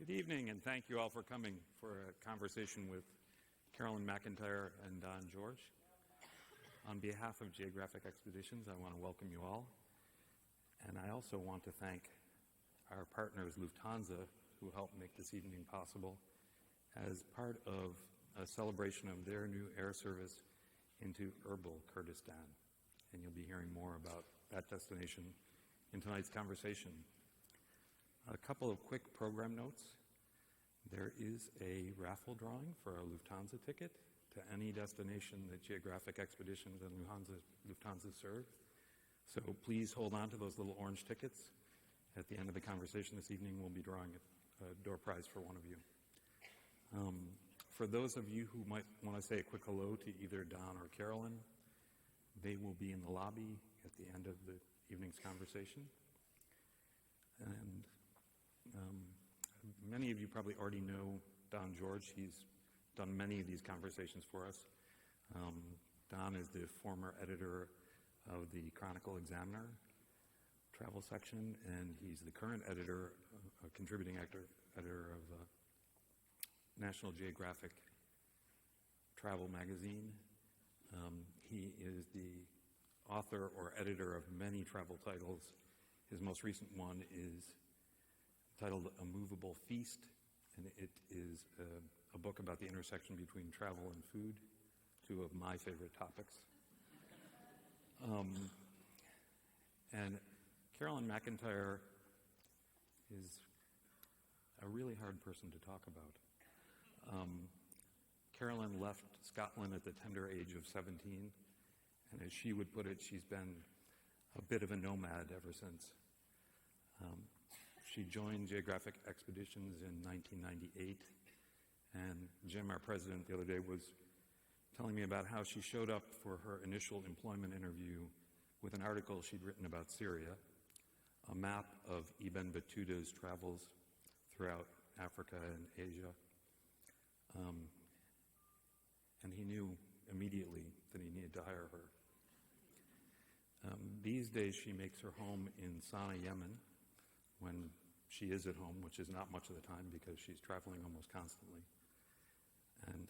Good evening, and thank you all for coming for a conversation with Carolyn McIntyre and Don George. On behalf of Geographic Expeditions, I want to welcome you all. And I also want to thank our partners, Lufthansa, who helped make this evening possible as part of a celebration of their new air service into Erbil, Kurdistan. And you'll be hearing more about that destination in tonight's conversation. A couple of quick program notes. There is a raffle drawing for a Lufthansa ticket to any destination that Geographic Expeditions and Lufthansa serve. So please hold on to those little orange tickets. At the end of the conversation this evening, we'll be drawing a door prize for one of you. For those of you who might want to say a quick hello to either Don or Carolyn, they will be in the lobby at the end of the evening's conversation. And many of you probably already know Don George. He's done many of these conversations for us. Don is the former editor of the Chronicle Examiner travel section, and he's the current editor, contributing editor of National Geographic Travel magazine. He is the author or editor of many travel titles. His most recent one is titled A Movable Feast, and it is a book about the intersection between travel and food, two of my favorite topics. And Carolyn McIntyre is a really hard person to talk about. Carolyn left Scotland at the tender age of 17, and as she would put it, she's been a bit of a nomad ever since. She joined Geographic Expeditions in 1998, and Jim, our president, the other day was telling me about how she showed up for her initial employment interview with an article she'd written about Syria, a map of Ibn Battuta's travels throughout Africa and Asia. And he knew immediately that he needed to hire her. These days she makes her home in Sana'a, Yemen, when she is at home, which is not much of the time because she's traveling almost constantly. And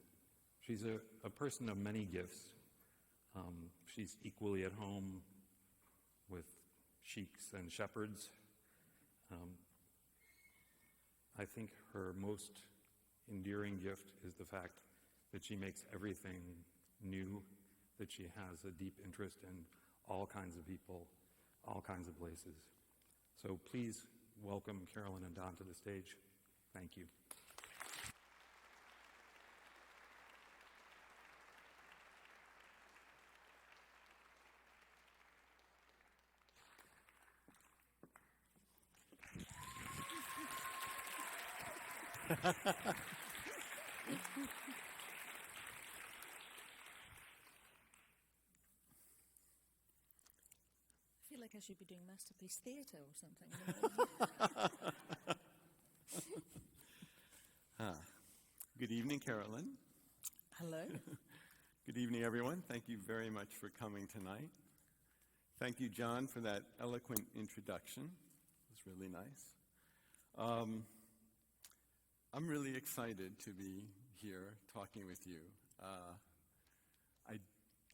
she's a person of many gifts. She's equally at home with sheiks and shepherds. I think her most endearing gift is the fact that she makes everything new, that she has a deep interest in all kinds of people, all kinds of places. So please welcome Carolyn and Don to the stage. Thank you. I feel like I should be doing Masterpiece Theatre or something. Good evening, Carolyn. Hello. Good evening, everyone. Thank you very much for coming tonight. Thank you, John, for that eloquent introduction. It was really nice. I'm really excited to be here talking with you.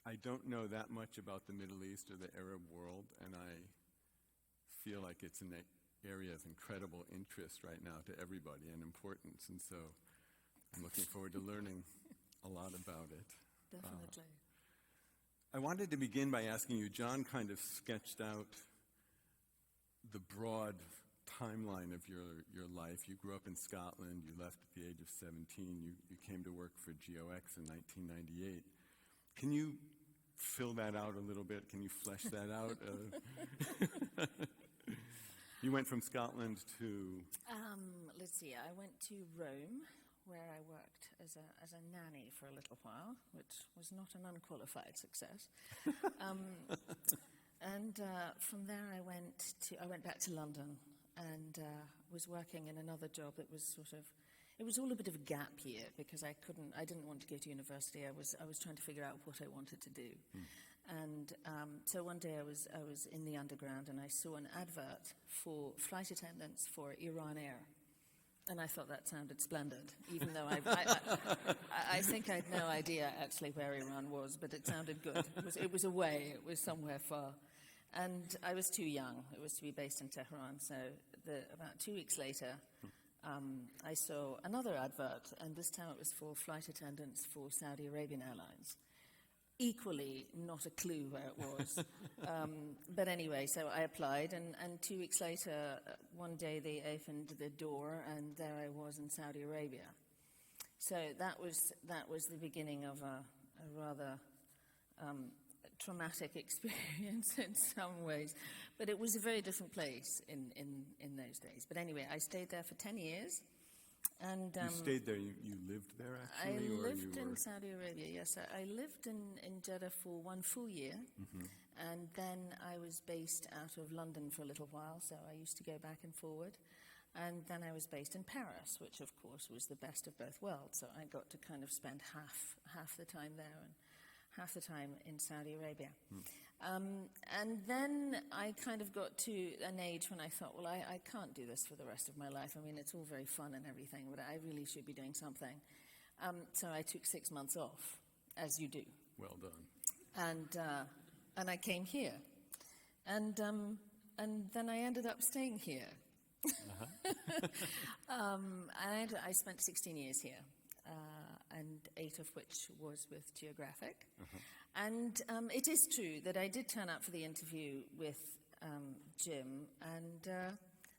I don't know that much about the Middle East or the Arab world, and I feel like it's an area of incredible interest right now to everybody and importance, and so I'm looking forward to learning a lot about it. Definitely. I wanted to begin by asking you, John kind of sketched out the broad timeline of your life. You grew up in Scotland, you left at the age of 17, you came to work for GeoEx in 1998. Can you fill that out a little bit? Can you flesh that out? You went from Scotland to... Let's see, I went to Rome, where I worked as a nanny for a little while, which was not an unqualified success. And from there I went back to London and was working in another job that was it was all a bit of a gap year because I didn't want to go to university. I was trying to figure out what I wanted to do. And so one day I was in the underground and I saw an advert for flight attendants for Iran Air. And I thought that sounded splendid, even though I think I had no idea actually where Iran was, but it sounded good. It was away, it was somewhere far. And I was too young. It was to be based in Tehran. So about 2 weeks later, I saw another advert, and this time it was for flight attendants for Saudi Arabian Airlines. Equally, not a clue where it was. But anyway, so I applied, and 2 weeks later, one day they opened the door, and there I was in Saudi Arabia. So that was the beginning of a rather traumatic experience in some ways. But it was a very different place in those days. But anyway, I stayed there for 10 years. And you stayed there, you lived there actually? I lived in Saudi Arabia, yes. I lived in Jeddah for 1 full year, and then I was based out of London for a little while, so I used to go back and forward. And then I was based in Paris, which of course was the best of both worlds, so I got to kind of spend half the time there and half the time in Saudi Arabia. And then I kind of got to an age when I thought, well, I can't do this for the rest of my life. I mean, it's all very fun and everything, but I really should be doing something. So I took 6 months off, as you do. Well done. And I came here. And then I ended up staying here. And I spent 16 years here. And 8 of which was with GeoGraphic. And it is true that I did turn up for the interview with Jim, and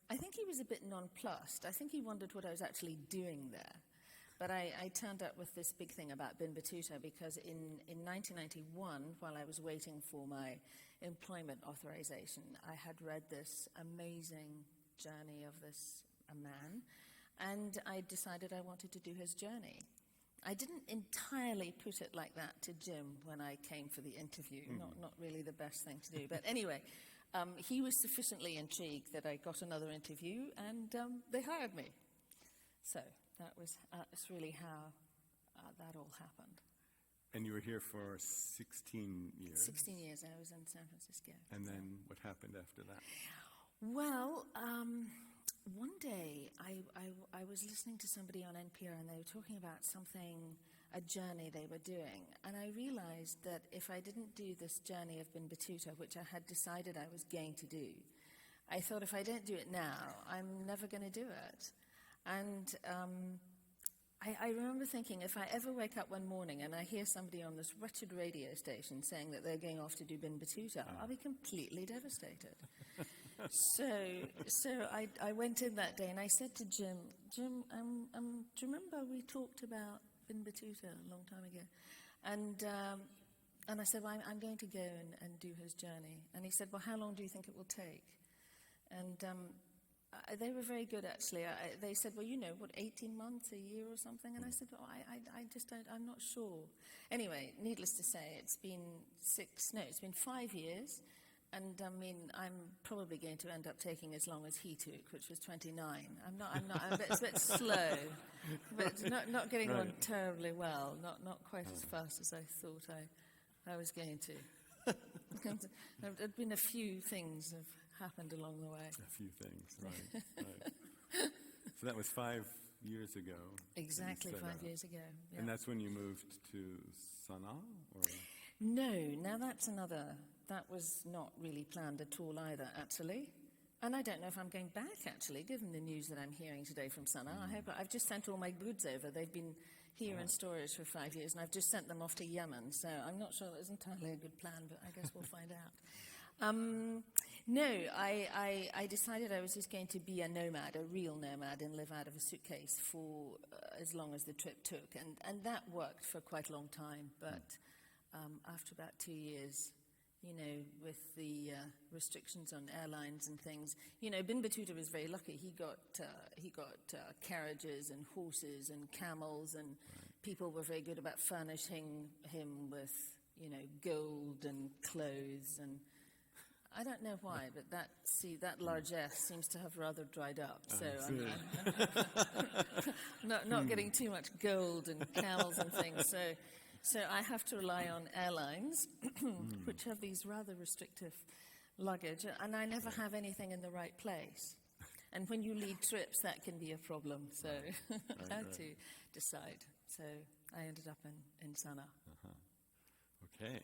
I think he was a bit nonplussed. I think he wondered what I was actually doing there. But I turned up with this big thing about Bin Battuta because in 1991, while I was waiting for my employment authorization, I had read this amazing journey of a man, and I decided I wanted to do his journey. I didn't entirely put it like that to Jim when I came for the interview. Not really the best thing to do. But anyway, he was sufficiently intrigued that I got another interview, and they hired me. So that's really how that all happened. And you were here for 16 years? 16 years. I was in San Francisco. And then what happened after that? Well, one day I was listening to somebody on NPR, and they were talking about a journey they were doing. And I realized that if I didn't do this journey of Bin Battuta, which I had decided I was going to do, I thought if I don't do it now, I'm never going to do it. And I remember thinking, if I ever wake up one morning and I hear somebody on this wretched radio station saying that they're going off to do Bin Battuta, I'll be completely devastated. So I went in that day and I said to Jim, do you remember we talked about Bin Battuta a long time ago? And I said, well, I'm going to go and do his journey. And he said, well, how long do you think it will take? And they were very good, actually. They said, well, 18 months, a year or something? And I said, oh, I just don't, I'm not sure. Anyway, needless to say, it's been 5 years. And I mean, I'm probably going to end up taking as long as he took, which was 29. I'm a bit slow, but not getting on terribly well. Not quite as fast as I thought I was going to. There'd been a few things have happened along the way. A few things, right. So that was 5 years ago. Exactly 5 years ago. Yeah. And that's when you moved to Sana'a, or? No, now that's another. That was not really planned at all either, actually. And I don't know if I'm going back, actually, given the news that I'm hearing today from Sana'a. I've just sent all my goods over. They've been here in storage for 5 years, and I've just sent them off to Yemen. So I'm not sure that was entirely a good plan, but I guess we'll find out. No, I decided I was just going to be a nomad, a real nomad, and live out of a suitcase for as long as the trip took. And that worked for quite a long time, but after about 2 years, with the restrictions on airlines and things, Bin Battuta was very lucky. He got carriages and horses and camels, and people were very good about furnishing him with, gold and clothes. And I don't know why, but that largesse seems to have rather dried up. So I'm not getting too much gold and camels and things. So I have to rely on airlines, which have these rather restrictive luggage, and I never have anything in the right place. And when you lead trips, that can be a problem. So I had right. to decide. So I ended up in Sana'a. Okay.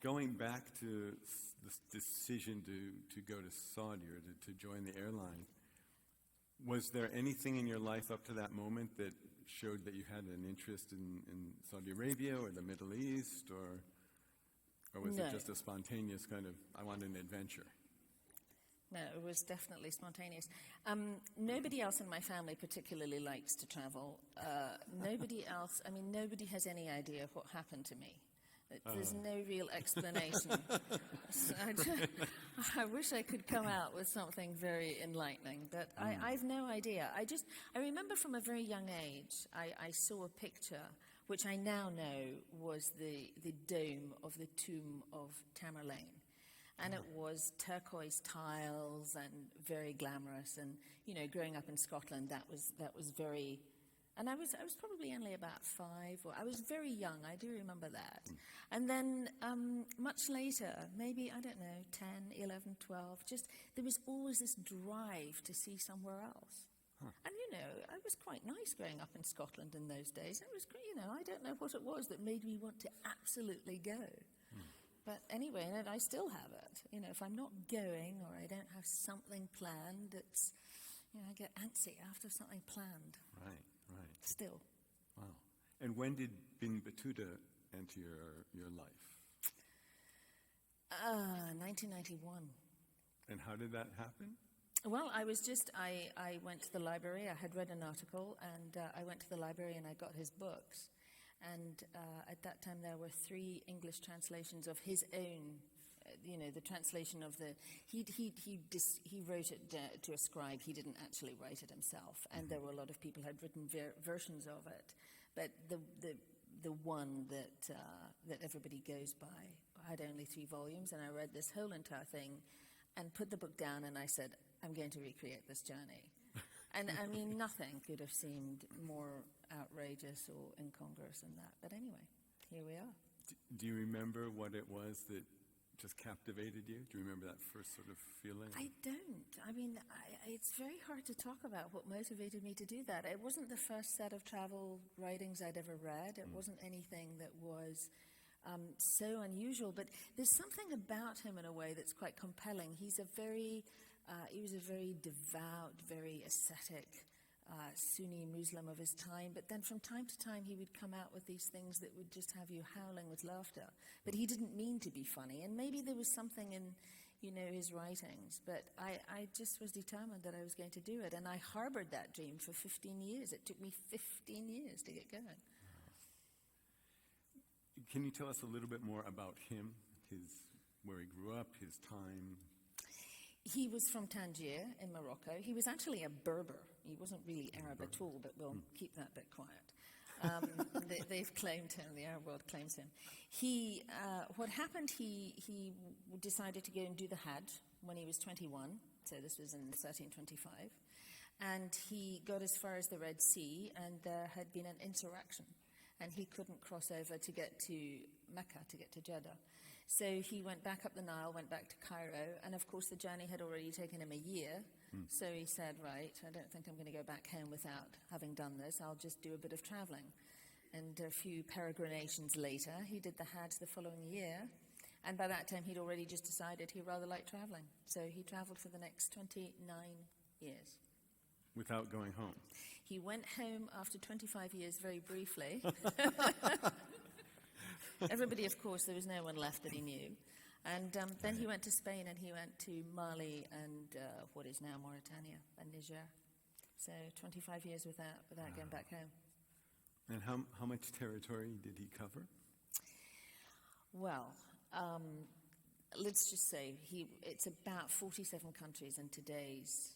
Going back to this decision to go to Saudi or to join the airline, was there anything in your life up to that moment that showed that you had an interest in Saudi Arabia or the Middle East, or was No. it just a spontaneous kind of, I want an adventure? No, it was definitely spontaneous. Nobody else in my family particularly likes to travel. Nobody has any idea what happened to me. There's no real explanation. So I wish I could come out with something very enlightening, but I've no idea. I remember from a very young age, I saw a picture, which I now know was the dome of the tomb of Tamerlane. And it was turquoise tiles and very glamorous. And, you know, growing up in Scotland, that was very... And I was probably only about 5, or I was very young, I do remember that. And then much later, maybe, I don't know, 10, 11, 12, just there was always this drive to see somewhere else. And, you know, it was quite nice growing up in Scotland in those days. It was, you know, I don't know what it was that made me want to absolutely go. But anyway, and I still have it. You know, if I'm not going or I don't have something planned, it's, you know, I get antsy after something planned. Right. Still. Wow. And when did Bin Battuta enter your life? 1991. And how did that happen? Well, I went to the library. I had read an article, and I went to the library and I got his books. And at that time, there were 3 English translations of his own. You know, the translation of the he wrote it to a scribe. He didn't actually write it himself, and there were a lot of people who had written versions of it. But the one that everybody goes by had only 3 volumes, and I read this whole entire thing, and put the book down, and I said, I'm going to recreate this journey. And I mean, nothing could have seemed more outrageous or incongruous than that. But anyway, here we are. Do you remember what it was that just captivated you? Do you remember that first sort of feeling? I don't. I mean, it's very hard to talk about what motivated me to do that. It wasn't the first set of travel writings I'd ever read. It wasn't anything that was so unusual. But there's something about him in a way that's quite compelling. He was a very devout, very ascetic Sunni Muslim of his time, but then from time to time he would come out with these things that would just have you howling with laughter. But he didn't mean to be funny, and maybe there was something in, you know, his writings, but I just was determined that I was going to do it, and I harbored that dream for 15 years. It took me 15 years to get going. Can you tell us a little bit more about him, where he grew up, his time? He was from Tangier in Morocco. He was actually a Berber. He wasn't really Arab at all, but we'll keep that bit quiet. They've claimed him. The Arab world claims him. What happened, he decided to go and do the Hajj when he was 21. So this was in 1325. And he got as far as the Red Sea, and there had been an insurrection. And he couldn't cross over to get to Mecca, to get to Jeddah. So he went back up the Nile, went back to Cairo, and of course the journey had already taken him a year. So he said, right, I don't think I'm going to go back home without having done this. I'll just do a bit of traveling. And a few peregrinations later, he did the Hajj the following year. And by that time, he'd already just decided he rather liked traveling. So he traveled for the next 29 years. Without going home? He went home after 25 years very briefly. Everybody, of course, there was no one left that he knew. And then he went to Spain, and he went to Mali and what is now Mauritania and Niger. So 25 years without going back home. And how much territory did he cover? Well, let's just say it's about 47 countries in today's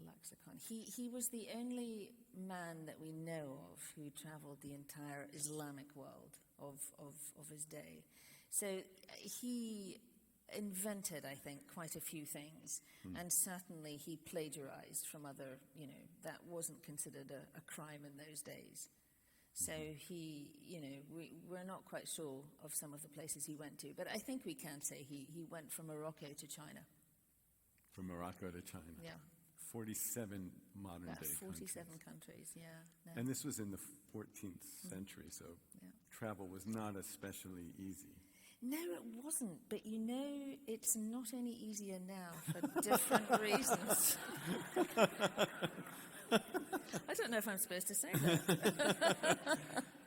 lexicon. He was the only man that we know of who traveled the entire Islamic world of his day. So he invented, I think, quite a few things, and certainly he plagiarized from other, you know, that wasn't considered a crime in those days. So he, you know, we're not quite sure of some of the places he went to, but I think we can say he went from Morocco to China. from Morocco to China. Yeah, 47 modern about day 47 countries. countries, yeah. No. And this was in the 14th century, so Yeah. travel was not especially easy. No, it wasn't. But you know, it's not any easier now for different reasons. I don't know if I'm supposed to say that.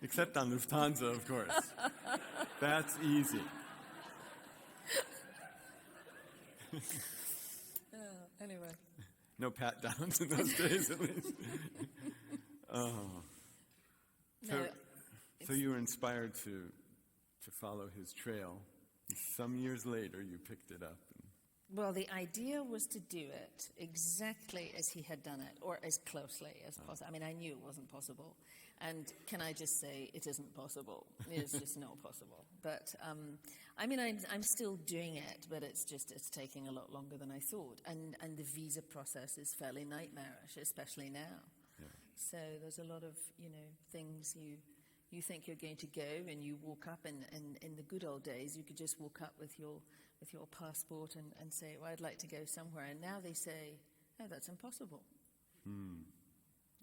Except on Lufthansa, of course. That's easy. Anyway. No pat downs in those days, at least. Oh. No, So you were inspired to follow his trail. Some years later, you picked it up. well, the idea was to do it exactly as he had done it, or as closely as possible. I mean, I knew it wasn't possible. And can I just say, it isn't possible. It's just not possible. But, I mean, I'm still doing it, but it's taking a lot longer than I thought. And the visa process is fairly nightmarish, especially now. Yeah. So there's a lot of, things you think you're going to go, and you walk up, and in the good old days, you could just walk up with your passport and say, well, I'd like to go somewhere. And now they say, no, that's impossible.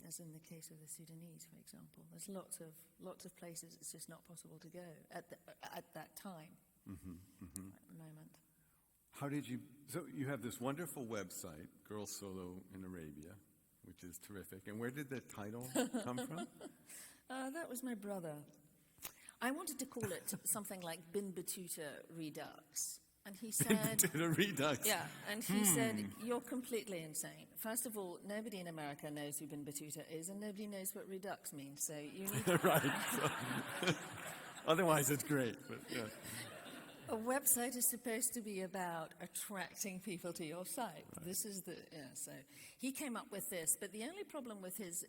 As in the case of the Sudanese, for example. There's lots of places it's just not possible to go at that time, at the moment. How did you... So you have this wonderful website, Girl Solo in Arabia, which is terrific. And where did the title come from? That was my brother. I wanted to call it something like Bin Battuta Redux. And he said... Battuta Redux. Yeah, and he said, you're completely insane. First of all, nobody in America knows who Bin Battuta is, and nobody knows what Redux means, so you need... Right. So, otherwise, it's great. But, yeah. A website is supposed to be about attracting people to your site. Right. This is the... Yeah, so he came up with this, but the only problem with his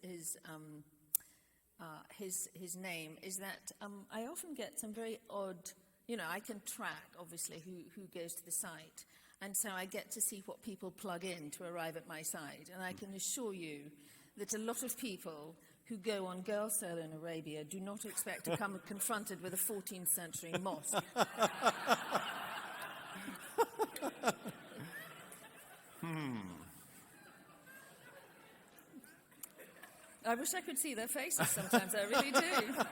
name is that I often get some very odd... I can track, obviously, who goes to the site. And so I get to see what people plug in to arrive at my site. And I can assure you that a lot of people who go on Girl Solo in Arabia do not expect to come confronted with a 14th century mosque. I wish I could see their faces sometimes. I really do.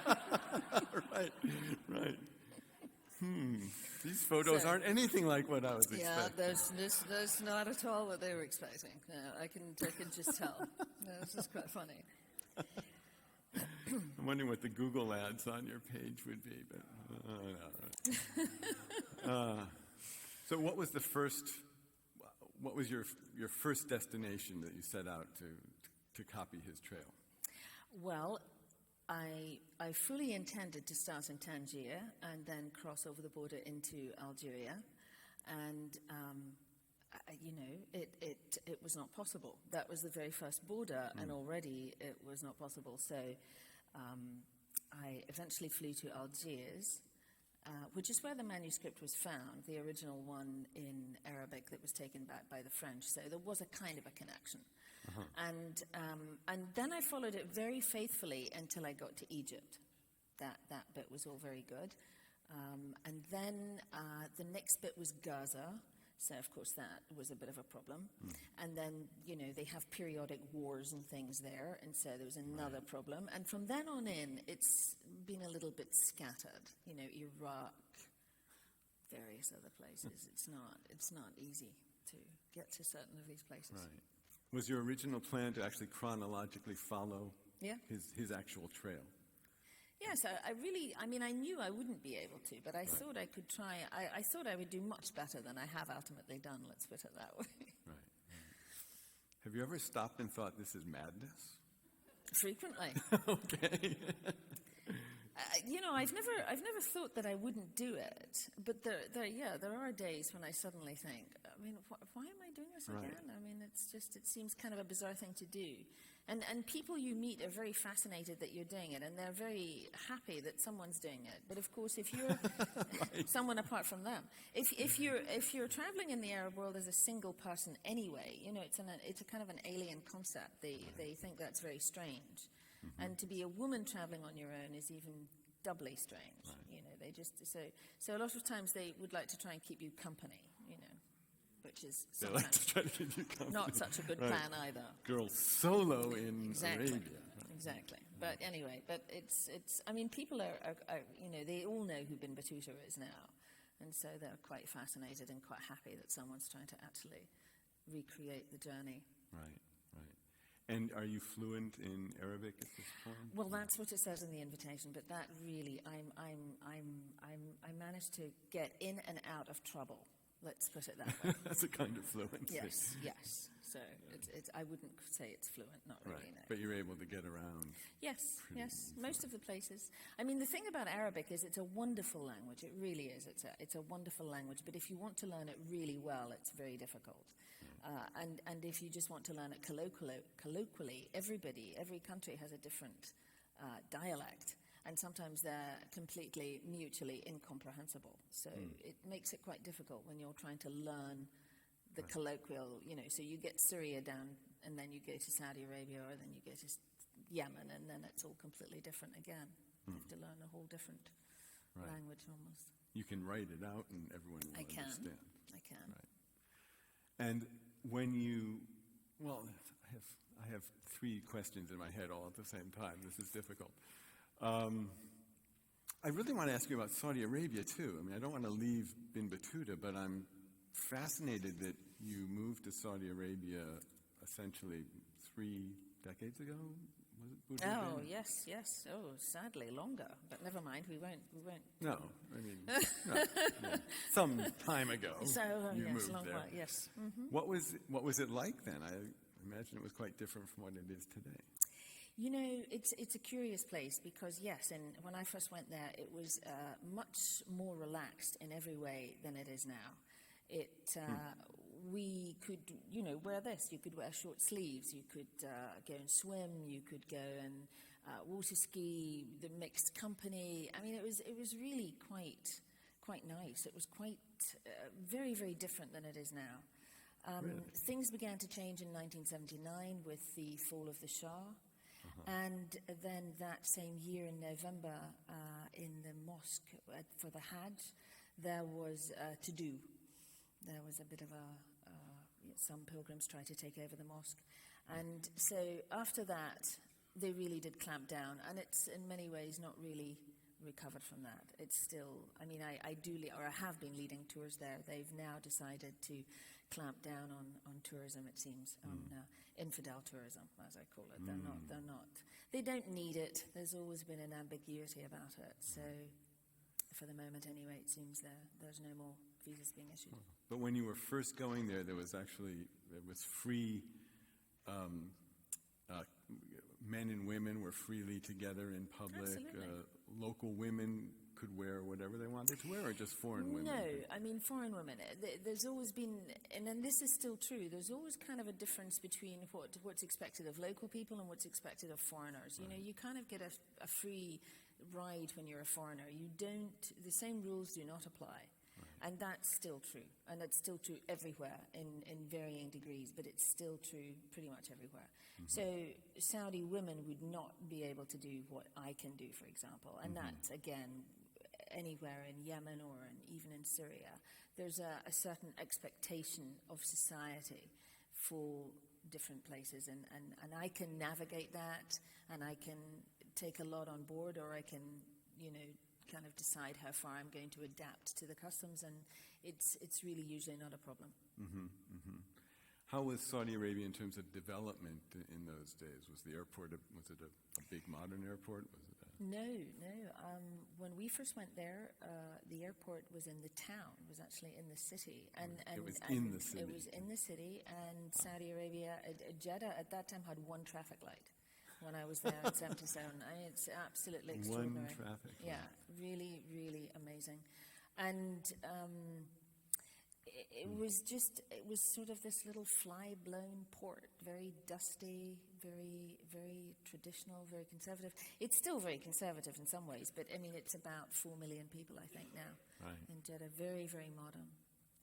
Right. These photos aren't anything like what I was expecting. Yeah, that's not at all what they were expecting. I can just tell. This is quite funny. I'm wondering what the Google ads on your page would be, but so what was your first destination that you set out to copy his trail? Well, I fully intended to start in Tangier and then cross over the border into Algeria, and it was not possible. That was the very first border, and already it was not possible. So I eventually flew to Algiers, which is where the manuscript was found, the original one in Arabic that was taken back by the French. So there was a kind of a connection. And then I followed it very faithfully until I got to Egypt. That bit was all very good. And then the next bit was Gaza. So, of course, that was a bit of a problem. And then, they have periodic wars and things there, and so there was another problem. And from then on in, it's been a little bit scattered. Iraq, various other places. It's not easy to get to certain of these places. Right. Was your original plan to actually chronologically follow his actual trail? Yes, I knew I wouldn't be able to, but I thought I could try. I thought I would do much better than I have ultimately done, let's put it that way. Right. Have you ever stopped and thought, this is madness? Frequently. Okay. I've never thought that I wouldn't do it, but there are days when I suddenly think, why am I doing this again? Right. It seems kind of a bizarre thing to do. And people you meet are very fascinated that you're doing it, and they're very happy that someone's doing it. But of course, if you're someone apart from them, if you're traveling in the Arab world as a single person anyway, it's a kind of an alien concept. They think that's very strange, and to be a woman traveling on your own is even doubly strange. Right. They just so a lot of times they would like to try and keep you company. But which is They like to sometimes try to give you company. not such a good Right. plan either. Girl solo in Exactly. Arabia. Exactly. But anyway, it's I mean, people are, you know, they all know who Bin Battuta is now. And so they're quite fascinated and quite happy that someone's trying to actually recreate the journey. Right, right. And are you fluent in Arabic at this point? Well, that's what it says in the invitation, but that really, I managed to get in and out of trouble. Let's put it that way. That's a kind of fluency. Yes, yes. So I wouldn't say it's fluent, not really, Right. no. But you're able to get around. Yes, yes. Most of the places. I mean, the thing about Arabic is it's a wonderful language. It really is. It's a wonderful language. But if you want to learn it really well, it's very difficult. And if you just want to learn it colloquially, every country has a different dialect. And sometimes they're completely mutually incomprehensible. So it makes it quite difficult when you're trying to learn the colloquial, you know, so you get Syria down and then you go to Saudi Arabia or then you go to Yemen and then it's all completely different again. You have to learn a whole different language almost. You can write it out and everyone will understand. I can. Right. And when you, well, I have three questions in my head all at the same time. This is difficult. I really want to ask you about Saudi Arabia, too. I mean, I don't want to leave Bin Battuta, but I'm fascinated that you moved to Saudi Arabia essentially 3 decades ago. Would it Oh, been? yes. Oh, sadly, longer. But never mind, we won't. No, I mean, no. Some time ago So, you yes, moved long there. while, yes. What was it like then? I imagine it was quite different from what it is today. You know, it's a curious place because, yes, and when I first went there, it was much more relaxed in every way than it is now. We could, you know, wear this. You could wear short sleeves. You could go and swim. You could go and water ski. The mixed company. I mean, it was really quite nice. It was quite very, very different than it is now. Really? Things began to change in 1979 with the fall of the Shah. And then that same year in November, in the mosque for the Hajj, there was to-do. There was a bit of some pilgrims tried to take over the mosque. And so after that, they really did clamp down. And it's in many ways not really recovered from that. It's still, I mean, I have been leading tours there. They've now decided to clamp down on tourism, it seems, on infidel tourism, as I call it. They don't need it. There's always been an ambiguity about it. So for the moment anyway, it seems there's no more visas being issued. But when you were first going there, there was free, men and women were freely together in public. Absolutely. Local women could wear whatever they wanted to wear, or just foreign women? No, I mean foreign women. There's always been, and this is still true, there's always kind of a difference between what's expected of local people and what's expected of foreigners. You know, you kind of get a free ride when you're a foreigner. The same rules do not apply. And that's still true. And it's still true everywhere in varying degrees, but it's still true pretty much everywhere. So Saudi women would not be able to do what I can do, for example. And that's, again, anywhere in Yemen or even in Syria. There's a certain expectation of society for different places. And I can navigate that, and I can take a lot on board, or I can, you know, kind of decide how far I'm going to adapt to the customs, and it's really usually not a problem. How was Saudi Arabia in terms of development in those days? Was the airport, was it a big modern airport? Was it No. When we first went there, the airport was in the town, was actually in the city. And it was in the city. It was in the city, and Saudi Arabia, Jeddah at that time had one traffic light. When I was there in 77. I mean, it's absolutely extraordinary. One traffic light. Yeah, really, really amazing. And it was sort of this little fly-blown port, very dusty, very, very traditional, very conservative. It's still very conservative in some ways, but I mean, it's about 4 million people, I think, now. Right. In Jeddah, very, very modern.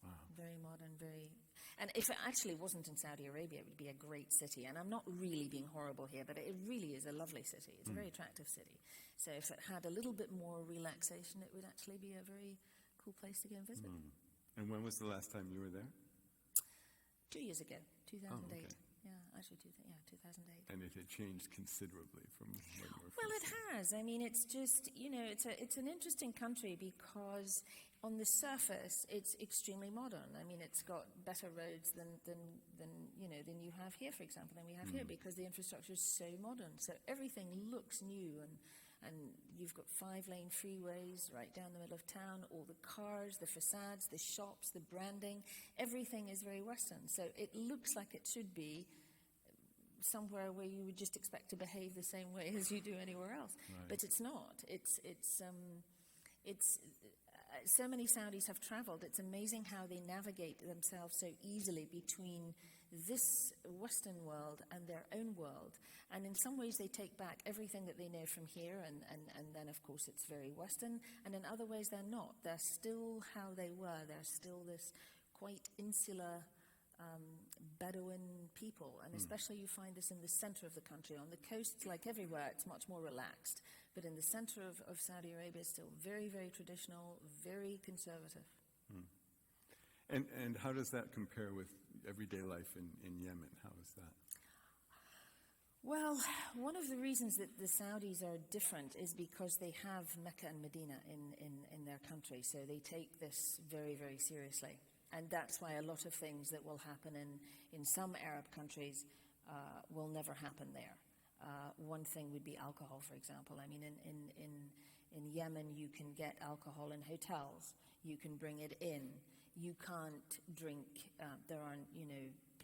Wow. Very modern, very... And if it actually wasn't in Saudi Arabia, it would be a great city. And I'm not really being horrible here, but it really is a lovely city. It's a very attractive city. So if it had a little bit more relaxation, it would actually be a very cool place to go and visit. And when was the last time you were there? 2 years ago, 2008. okay. Yeah, actually, 2008. And it had changed considerably from when you were Well, first it has. I mean, it's just, it's an interesting country because on the surface, it's extremely modern. I mean, it's got better roads than you have here, for example, than we have here, because the infrastructure is so modern. So everything looks new, and you've got 5-lane freeways right down the middle of town, all the cars, the facades, the shops, the branding, everything is very Western. So it looks like it should be somewhere where you would just expect to behave the same way as you do anywhere else. Right. But it's not. It's so many Saudis have traveled. It's amazing how they navigate themselves so easily between this Western world and their own world. And in some ways they take back everything that they know from here, and then of course it's very Western, and in other ways they're not. They're still how they were. They're still this quite insular Bedouin people, and especially you find this in the center of the country. On the coast, like everywhere, it's much more relaxed. But in the center of Saudi Arabia, it's still very, very traditional, very conservative. And how does that compare with everyday life in Yemen? How is that? Well, one of the reasons that the Saudis are different is because they have Mecca and Medina in their country, so they take this very, very seriously. And that's why a lot of things that will happen in some Arab countries will never happen there. One thing would be alcohol, for example. I mean, in Yemen, you can get alcohol in hotels. You can bring it in. You can't drink. There aren't,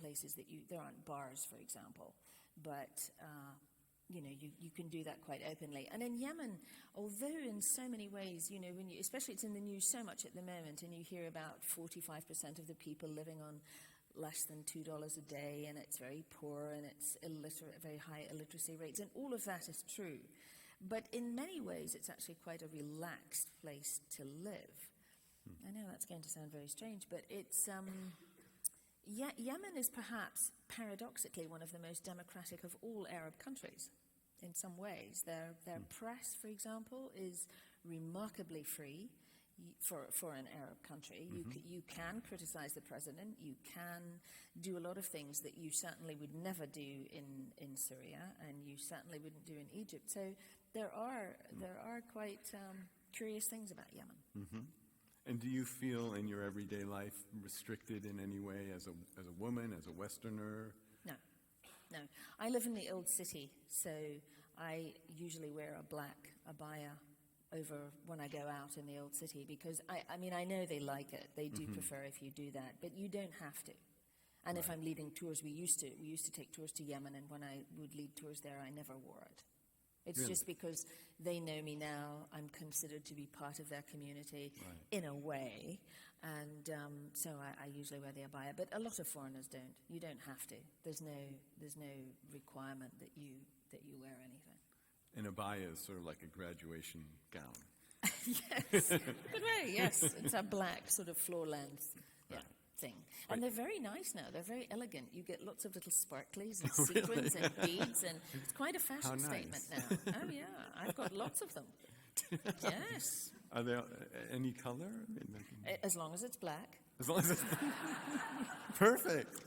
places there aren't bars, for example. But you can do that quite openly. And in Yemen, although in so many ways, especially it's in the news so much at the moment, and you hear about 45% of the people living on less than $2 a day, and it's very poor, and it's illiterate, very high illiteracy rates, and all of that is true. But in many ways, it's actually quite a relaxed place to live. I know that's going to sound very strange, but it's Yemen is perhaps paradoxically one of the most democratic of all Arab countries. In some ways, their press, for example, is remarkably free. For an Arab country, you can criticize the president. You can do a lot of things that you certainly would never do in Syria, and you certainly wouldn't do in Egypt. So there are quite curious things about Yemen. And do you feel in your everyday life restricted in any way as a woman, as a Westerner? No. I live in the old city, so I usually wear a black abaya over when I go out in the old city, because I know they like it. They do prefer if you do that, but you don't have to. And if I'm leading tours, we used to take tours to Yemen, and when I would lead tours there, I never wore it. It's Really? just because they know me now. I'm considered to be part of their community in a way, and so I usually wear the abaya. But a lot of foreigners don't. You don't have to. There's no requirement that you wear anything. An abaya is sort of like a graduation gown. Yes, good way. Yes, it's a black sort of floor length thing, and they're very nice now. They're very elegant. You get lots of little sparklies and sequins and beads, and it's quite a fashion statement now. Oh yeah, I've got lots of them. Yes. Are there any color? As long as it's black. As long as it's perfect.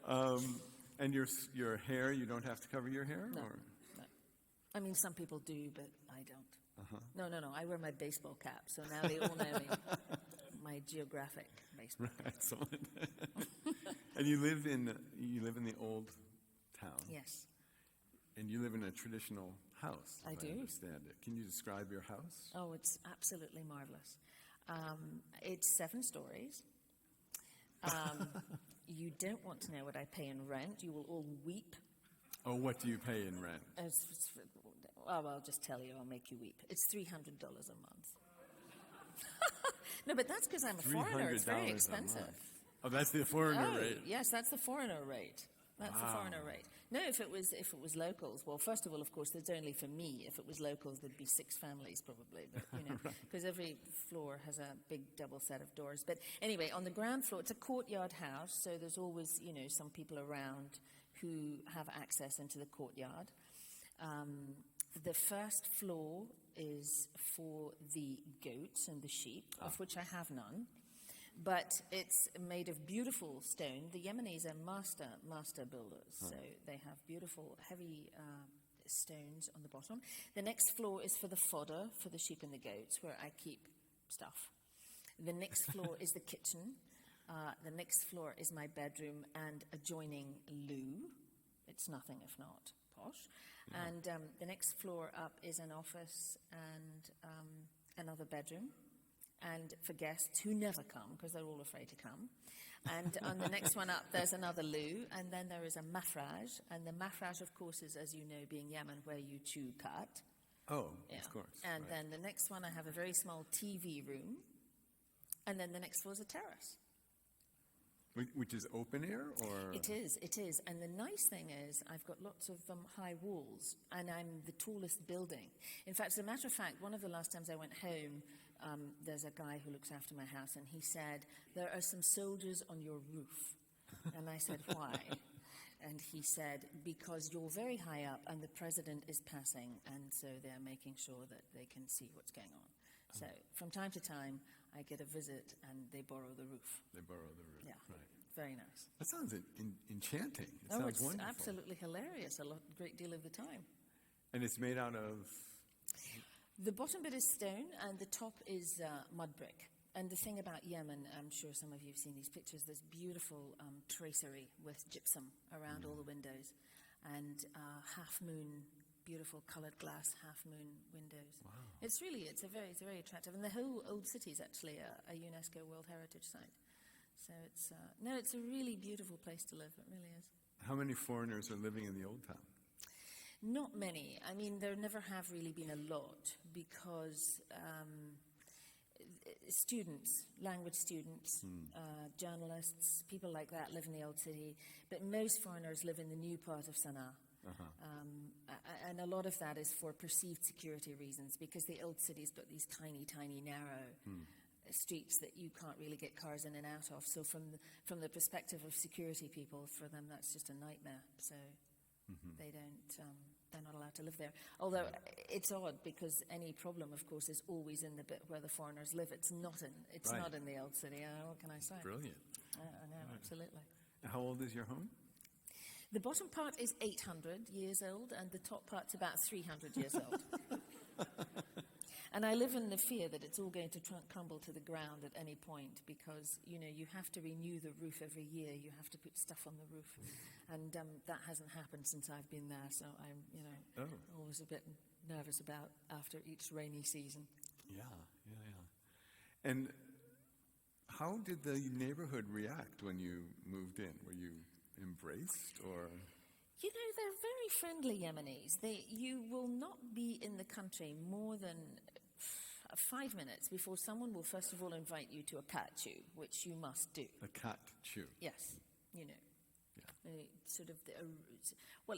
And your hair, you don't have to cover your hair? No. Or? No. I mean, some people do, but I don't. No. I wear my baseball cap, so now they all know me. My geographic baseball cap. Excellent. And you live in the old town. Yes. And you live in a traditional house. I do. Understand it. Can you describe your house? Oh, it's absolutely marvelous. It's 7 stories. You don't want to know what I pay in rent. You will all weep. Oh, what do you pay in rent? I'll just tell you. I'll make you weep. It's $300 a month. No, but that's because I'm a foreigner. It's very expensive. Oh, that's the foreigner rate. Yes, that's the foreigner rate. That's the foreigner rate. No, if it was locals, well, first of all, of course, there's only for me. If it was locals, there'd be 6 families probably, but because every floor has a big double set of doors. But anyway, on the ground floor, it's a courtyard house, so there's always some people around who have access into the courtyard. The first floor is for the goats and the sheep, of which I have none. but it's made of beautiful stone. The Yemenis are master builders, so they have beautiful, heavy stones on the bottom. The next floor is for the fodder, for the sheep and the goats, where I keep stuff. The next floor is the kitchen. The next floor is my bedroom and adjoining loo. It's nothing if not posh. Yeah. And the next floor up is an office and another bedroom. And for guests who never come, because they're all afraid to come. And on the next one up, there's another loo, and then there is a mafraj. And the mafraj, of course, is, as you know, being Yemen, where you chew cut. Oh, Yeah. of course. And right. then the next one, I have a very small TV room. And then the next floor is a terrace. Which is open air, or? It is. And the nice thing is I've got lots of high walls, and I'm the tallest building. In fact, as a matter of fact, one of the last times I went home, there's a guy who looks after my house, and he said, "There are some soldiers on your roof." And I said, "Why?" And he said, "Because you're very high up, and the president is passing, and so they're making sure that they can see what's going on." So from time to time, I get a visit, and they borrow the roof. They borrow the roof. Yeah. Right. Very nice. That sounds enchanting. It Oh, sounds it's wonderful. absolutely hilarious great deal of the time. And it's made out of? The bottom bit is stone, and the top is mud brick. And the thing about Yemen, I'm sure some of you have seen these pictures, there's beautiful tracery with gypsum around all the windows, and half-moon, beautiful coloured glass half-moon windows. Wow. It's very attractive. And the whole old city is actually a UNESCO World Heritage Site. So it's a really beautiful place to live. It really is. How many foreigners are living in the old town? Not many. I mean, there never have really been a lot because students, language students, journalists, people like that live in the old city. But most foreigners live in the new part of Sana'a. And a lot of that is for perceived security reasons, because the old city's got these tiny, narrow streets that you can't really get cars in and out of. So from the perspective of security people, for them that's just a nightmare. So they don't, they're not allowed to live there. Although it's odd, because any problem, of course, is always in the bit where the foreigners live. It's not in the old city. What can I say? Brilliant. I know, absolutely. How old is your home? The bottom part is 800 years old, and the top part's about 300 years old. And I live in the fear that it's all going to crumble to the ground at any point, because, you have to renew the roof every year. You have to put stuff on the roof. And that hasn't happened since I've been there, so I'm, always a bit nervous about after each rainy season. Yeah. And how did the neighborhood react when you moved in? Were you embraced, or? They're very friendly Yemenis. You will not be in the country more than 5 minutes before someone will first of all invite you to a cat chew, which you must do. A cat chew. Yes, Yeah.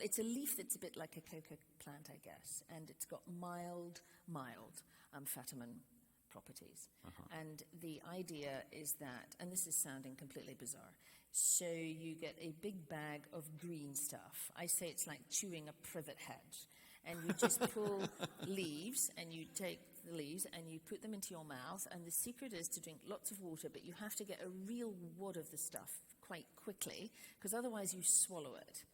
It's a leaf that's a bit like a coca plant, I guess, and it's got mild amphetamine properties. And the idea is that, and this is sounding completely bizarre, so you get a big bag of green stuff. I say it's like chewing a privet hedge. And you just pull leaves, and you take the leaves and you put them into your mouth. And the secret is to drink lots of water, but you have to get a real wad of the stuff quite quickly, because otherwise you swallow it,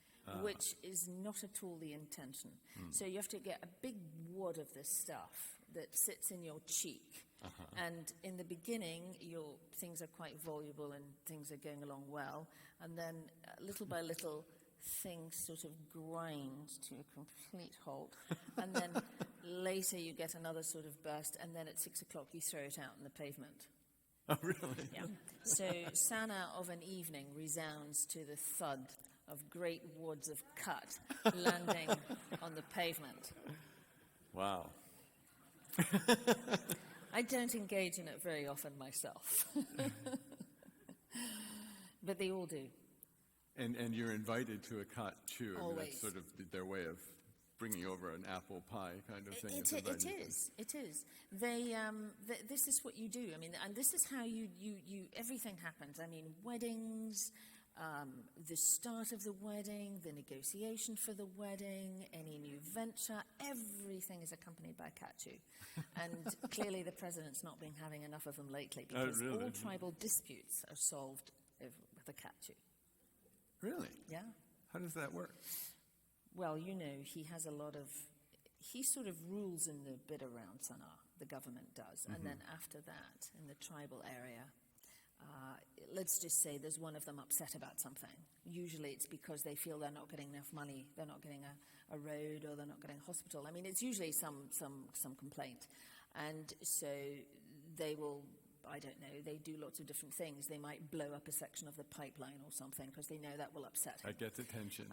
which is not at all the intention. So you have to get a big wad of this stuff that sits in your cheek. And in the beginning, things are quite voluble and things are going along well. And then little by little, things sort of grind to a complete halt. And then later you get another sort of burst, and then at 6 o'clock you throw it out on the pavement. Oh, really? Yeah. So Sana'a of an evening resounds to the thud of great wads of cut landing on the pavement. Wow. I don't engage in it very often myself. But they all do. And you're invited to a cat chew. I mean, Always. that's sort of their way of bringing over an apple pie kind of thing. It is. This is what you do. I mean, and this is how you everything happens. I mean, weddings, the start of the wedding, the negotiation for the wedding, any new venture, everything is accompanied by katu. And clearly the president's not been having enough of them lately, because really? all tribal disputes are solved with a katu. Really? Yeah. How does that work? Well, you know, he sort of rules in the bit around Sana'a, the government does. And then after that, in the tribal area, let's just say there's one of them upset about something. Usually it's because they feel they're not getting enough money, they're not getting a road, or they're not getting a hospital. I mean, it's usually some complaint. And so they will, I don't know, they do lots of different things. They might blow up a section of the pipeline or something because they know that will upset him. That gets attention.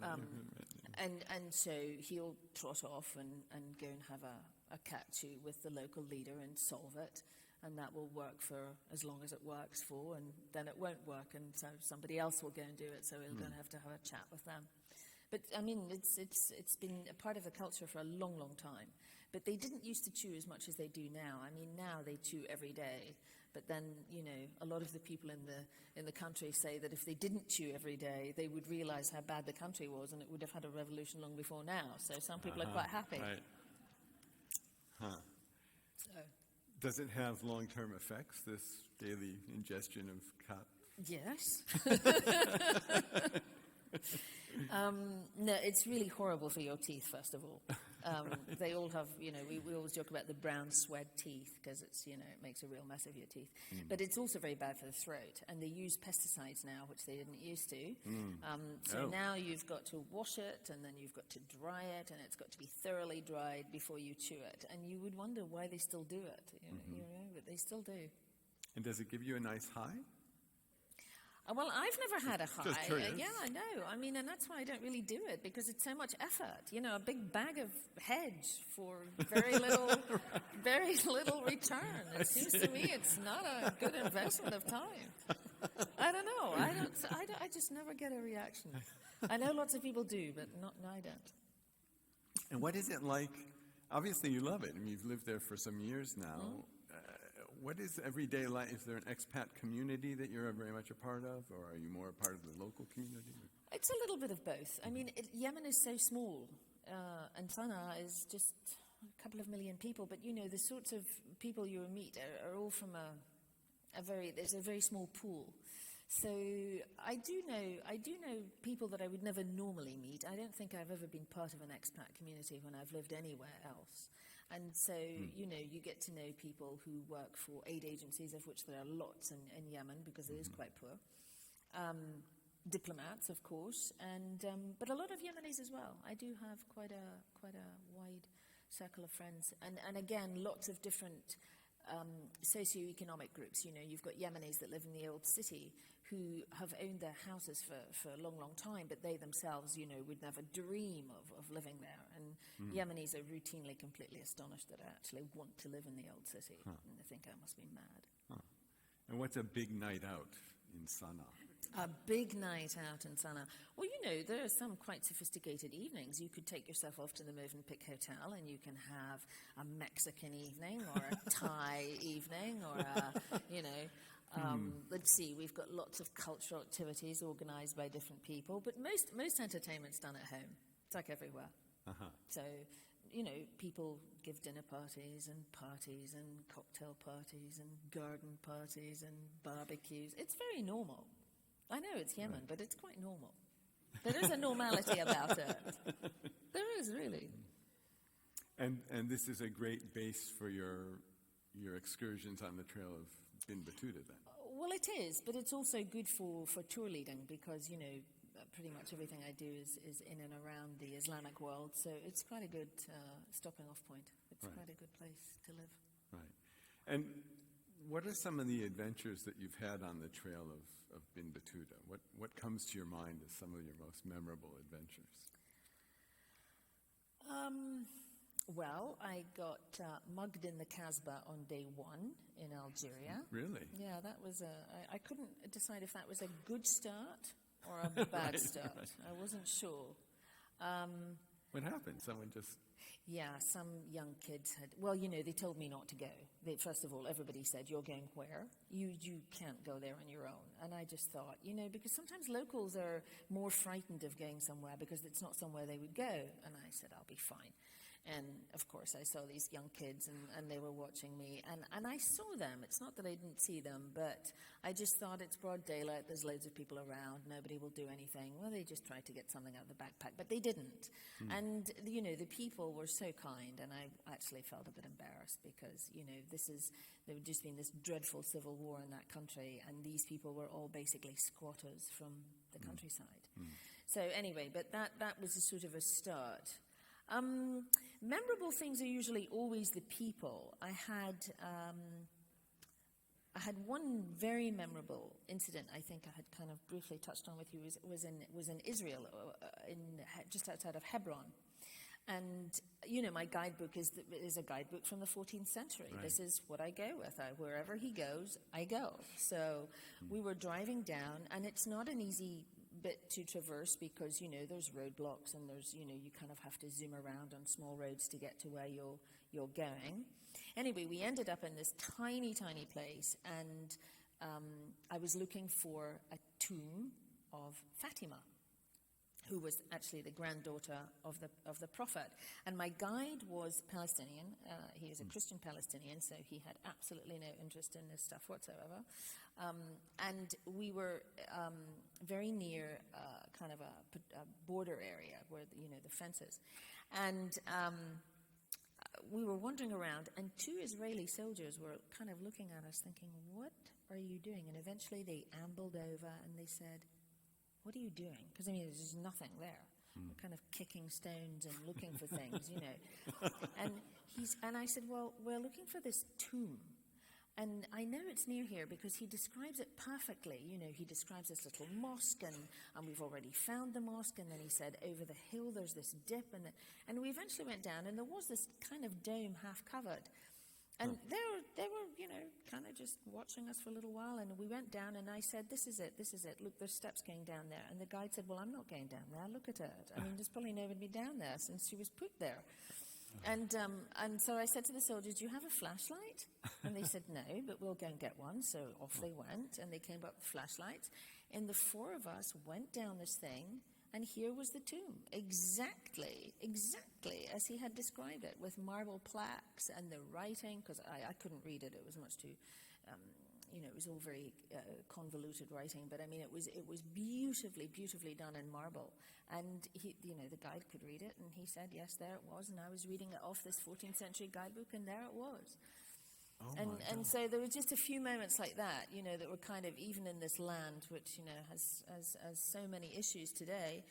And so he'll trot off and go and have a katu with the local leader and solve it. And that will work for as long as it works for, and then it won't work, and so somebody else will go and do it, so he'll go and have to have a chat with them. But, I mean, it's been a part of the culture for a long, long time. But they didn't used to chew as much as they do now. I mean, now they chew every day. But then, you know, a lot of the people in the country say that if they didn't chew every day, they would realize how bad the country was, and it would have had a revolution long before now. So some people are quite happy. Right. Huh. So, Does it have long-term effects, this daily ingestion of cat? yes. No, it's really horrible for your teeth, first of all. They all have, you know, we always joke about the brown swed teeth because it's, you know, it makes a real mess of your teeth. But it's also very bad for the throat. And they use pesticides now, which they didn't used to. So now you've got to wash it, and then you've got to dry it, and it's got to be thoroughly dried before you chew it. And you would wonder why they still do it, you know, but they still do. And does it give you a nice high? Well, I've never had a high. Just curious. Yeah, I know. I mean, and that's why I don't really do it, because it's so much effort. You know, a big bag of hedge for very little, very little return. It seems to me it's not a good investment of time. I don't know. I just never get a reaction. I know lots of people do, but I don't. And what is it like? Obviously, you love it. I mean, you've lived there for some years now. What is everyday life? Is there an expat community that you're very much a part of, or are you more a part of the local community? It's a little bit of both. I mean, Yemen is so small, and Sana'a is just a couple of million people. But, you know, the sorts of people you meet are all from there's a very small pool. So I do know people that I would never normally meet. I don't think I've ever been part of an expat community when I've lived anywhere else. And so, you know, you get to know people who work for aid agencies, of which there are lots in Yemen, because it is quite poor. Diplomats, of course, and but a lot of Yemenis as well. I do have quite a wide circle of friends, and again, lots of different socioeconomic groups. You know, you've got Yemenis that live in the old city who have owned their houses for a long, long time, but they themselves, you know, would never dream of living there. And Yemenis are routinely completely astonished that I actually want to live in the old city, and they think I must be mad. And what's a big night out in Sana'a? A big night out in Sana'a. Well, you know, there are some quite sophisticated evenings. You could take yourself off to the Movenpick Hotel, and you can have a Mexican evening or a Thai evening or a, you know, let's see, we've got lots of cultural activities organised by different people, but most entertainment's done at home. It's like everywhere. So, you know, people give dinner parties and cocktail parties and garden parties and barbecues. It's very normal. I know it's Yemen, but it's quite normal. There is a normality about it. There is, really. And this is a great base for your excursions on the trail of Bin Battuta, then? Well, it is, but it's also good for tour leading because, you know, pretty much everything I do is in and around the Islamic world, so it's quite a good stopping off point. It's quite a good place to live. Right. And what are some of the adventures that you've had on the trail of Bin Battuta? What comes to your mind as some of your most memorable adventures? Well, I got mugged in the Kasbah on day one in Algeria. Really? Yeah, that was I couldn't decide if that was a good start or a bad start. I wasn't sure. What happened? Someone just... Yeah, some young kids had, well, you know, they told me not to go. First of all, everybody said, you're going where? You can't go there on your own. And I just thought, you know, because sometimes locals are more frightened of going somewhere because it's not somewhere they would go. And I said, I'll be fine. And, of course, I saw these young kids, and they were watching me. And I saw them. It's not that I didn't see them, but I just thought it's broad daylight. There's loads of people around. Nobody will do anything. Well, they just tried to get something out of the backpack, but they didn't. And, you know, the people were so kind, and I actually felt a bit embarrassed because, you know, there had just been this dreadful civil war in that country, and these people were all basically squatters from the countryside. So anyway, but that was a sort of a start. Memorable things are usually always the people. I had one very memorable incident. I think I had kind of briefly touched on with you. Was in Israel, just outside of Hebron, and you know my guidebook is a guidebook from the 14th century. Right. This is what I go with. Wherever he goes, I go. So we were driving down, and it's not an easy bit to traverse because, you know, there's roadblocks and there's, you know, you kind of have to zoom around on small roads to get to where you're going. Anyway, we ended up in this tiny place, and I was looking for a tomb of Fatima, who was actually the granddaughter of the Prophet. And my guide was Palestinian. He is a Christian Palestinian, so he had absolutely no interest in this stuff whatsoever. And we were very near kind of a border area where, you know, the fences. And we were wandering around, and two Israeli soldiers were kind of looking at us thinking, what are you doing? And eventually they ambled over and they said, what are you doing? Because, I mean, there's just nothing there. We're kind of kicking stones and looking for things, you know. And I said, well, we're looking for this tomb. And I know it's near here because he describes it perfectly. You know, he describes this little mosque, and we've already found the mosque. And then he said, over the hill, there's this dip. And we eventually went down, and there was this kind of dome half-covered. And they were, you know, kind of just watching us for a little while. And we went down, and I said, this is it. Look, there's steps going down there. And the guide said, well, I'm not going down there. Look at it. I mean, there's probably nobody down there since she was put there. And so I said to the soldiers, do you have a flashlight? And they said, no, but we'll go and get one. So off they went, and they came up with flashlights. And the four of us went down this thing, and here was the tomb, exactly as he had described it, with marble plaques and the writing, because I couldn't read it. It was much too, you know, it was all very convoluted writing. But I mean, it was beautifully done in marble. And he, you know, the guide could read it, and he said, yes, there it was. And I was reading it off this 14th century guidebook, and there it was. And so there were just a few moments like that, you know, that were kind of, even in this land, which, you know, has so many issues today,